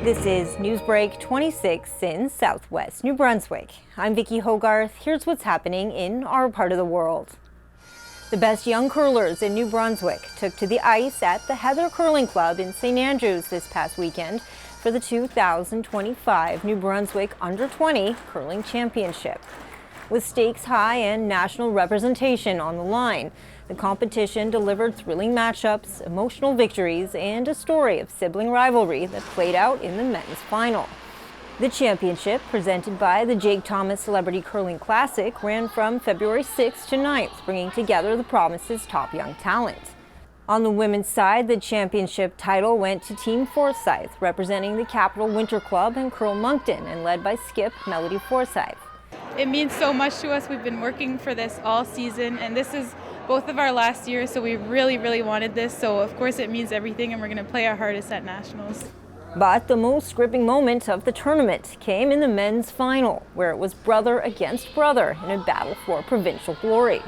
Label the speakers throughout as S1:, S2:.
S1: This is NewsBreak26 in Southwest New Brunswick. I'm Vicki Hogarth. Here's what's happening in our part of the world. The best young curlers in New Brunswick took to the ice at the Heather Curling Club in St. Andrews this past weekend for the 2025 New Brunswick Under-20 Curling Championship. With stakes high and national representation on the line, the competition delivered thrilling matchups, emotional victories, and a story of sibling rivalry that played out in the men's final. The championship, presented by the Jake Thomas Celebrity Curling Classic, ran from February 6th to 9th, bringing together the province's top young talent. On the women's side, the championship title went to Team Forsyth, representing the Capital Winter Club and Curl Moncton, and led by skip Melody Forsyth.
S2: It means so much to us. We've been working for this all season, and this is both of our last years, so we really wanted this. So of course it means everything, and we're going to play our hardest at Nationals.
S1: But the most gripping moment of the tournament came in the men's final, where it was brother against brother in a battle for provincial glory.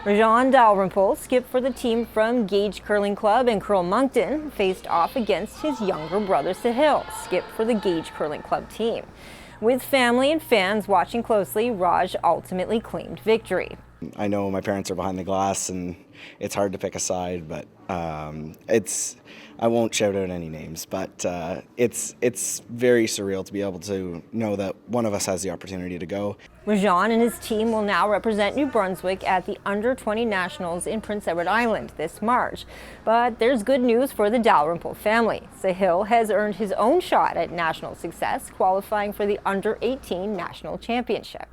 S1: Rajan Dalrymple, skip for the team from Gage Curling Club and Curl Moncton, faced off against his younger brother Sahil, skip for the Gage Curling Club team. With family and fans watching closely, Raj ultimately claimed victory.
S3: I know my parents are behind the glass and it's hard to pick a side, but I won't shout out any names, but it's very surreal to be able to know that one of us has the opportunity to go.
S1: Rajan and his team will now represent New Brunswick at the Under-20 Nationals in Prince Edward Island this March. But there's good news for the Dalrymple family. Sahil has earned his own shot at national success, qualifying for the Under-18 National Championship.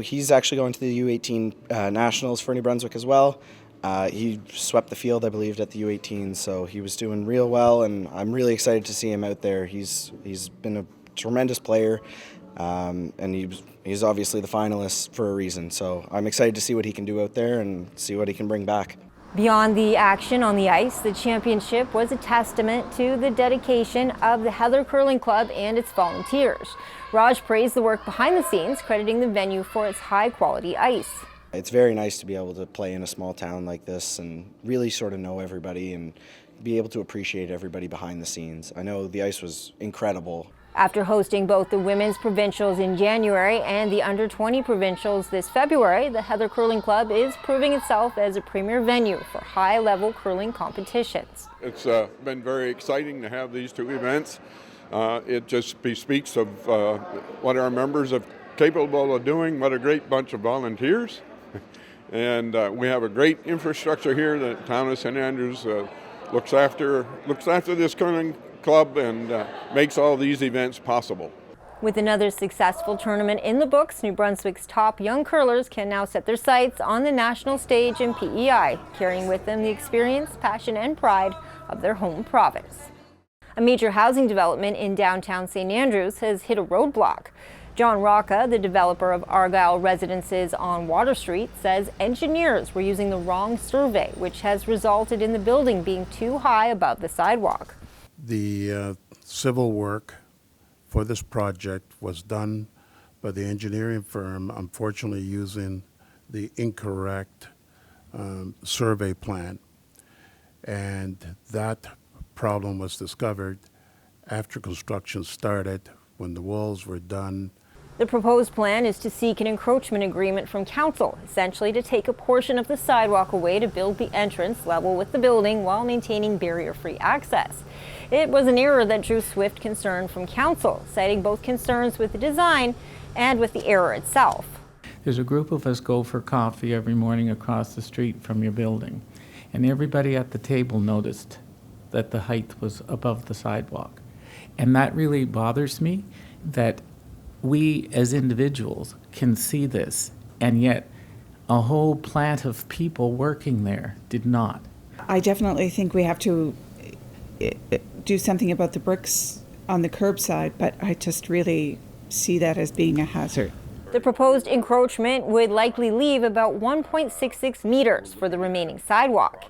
S3: He's actually going to the U18 Nationals for New Brunswick as well. He swept the field, I believe, at the U18, so he was doing real well, and I'm really excited to see him out there. He's been a tremendous player, and he's obviously the finalist for a reason, so I'm excited to see what he can do out there and see what he can bring back.
S1: Beyond the action on the ice, the championship was a testament to the dedication of the Heather Curling Club and its volunteers. Raj praised the work behind the scenes, crediting the venue for its high-quality ice.
S3: It's very nice to be able to play in a small town like this and really sort of know everybody and be able to appreciate everybody behind the scenes. I know the ice was incredible.
S1: After hosting both the women's provincials in January and the under-20 provincials this February, the Heather Curling Club is proving itself as a premier venue for high-level curling competitions.
S4: It's been very exciting to have these two events. It just bespeaks of what our members are capable of doing, what a great bunch of volunteers. And we have a great infrastructure here. The town of St. Andrews looks after this curling club and makes all these events possible.
S1: With another successful tournament in the books, New Brunswick's top young curlers can now set their sights on the national stage in PEI, carrying with them the experience, passion, and pride of their home province. A major housing development in downtown St. Andrews has hit a roadblock. John Rocca, the developer of Argyle Residences on Water Street, says engineers were using the wrong survey, which has resulted in the building being too high above the sidewalk.
S5: The civil work for this project was done by the engineering firm, unfortunately using the incorrect survey plan. And that problem was discovered after construction started, when the walls were done.
S1: The proposed plan is to seek an encroachment agreement from council, essentially to take a portion of the sidewalk away to build the entrance level with the building while maintaining barrier-free access. It was an error that drew swift concern from council, citing both concerns with the design and with the error itself.
S6: There's a group of us go for coffee every morning across the street from your building, and everybody at the table noticed that the height was above the sidewalk. And that really bothers me, that we as individuals can see this, and yet a whole plant of people working there did not.
S7: I definitely think we have to do something about the bricks on the curbside, but I just really see that as being a hazard.
S1: The proposed encroachment would likely leave about 1.66 meters for the remaining sidewalk.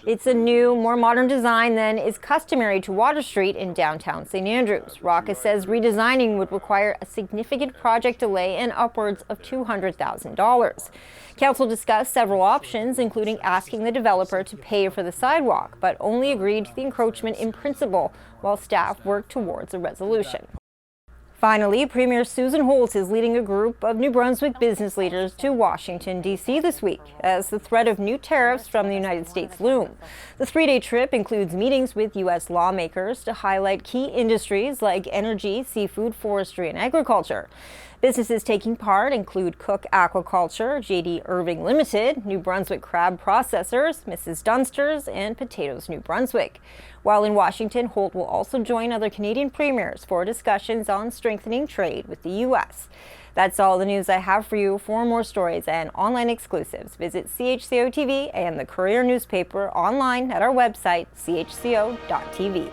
S1: It's a new, more modern design than is customary to Water Street in downtown St. Andrews. Rocca says redesigning would require a significant project delay and upwards of $200,000. Council discussed several options, including asking the developer to pay for the sidewalk, but only agreed to the encroachment in principle while staff worked towards a resolution. Finally, Premier Susan Holt is leading a group of New Brunswick business leaders to Washington, D.C. this week as the threat of new tariffs from the United States loom. The three-day trip includes meetings with U.S. lawmakers to highlight key industries like energy, seafood, forestry, and agriculture. Businesses taking part include Cook Aquaculture, J.D. Irving Limited, New Brunswick Crab Processors, Mrs. Dunster's, and Potatoes New Brunswick. While in Washington, Holt will also join other Canadian premiers for discussions on strengthening trade with the U.S. That's all the news I have for you. For more stories and online exclusives, visit CHCO TV and the Courier newspaper online at our website, chco.tv.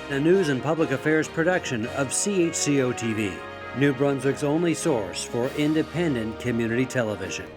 S8: A news and public affairs production of CHCO TV, New Brunswick's only source for independent community television.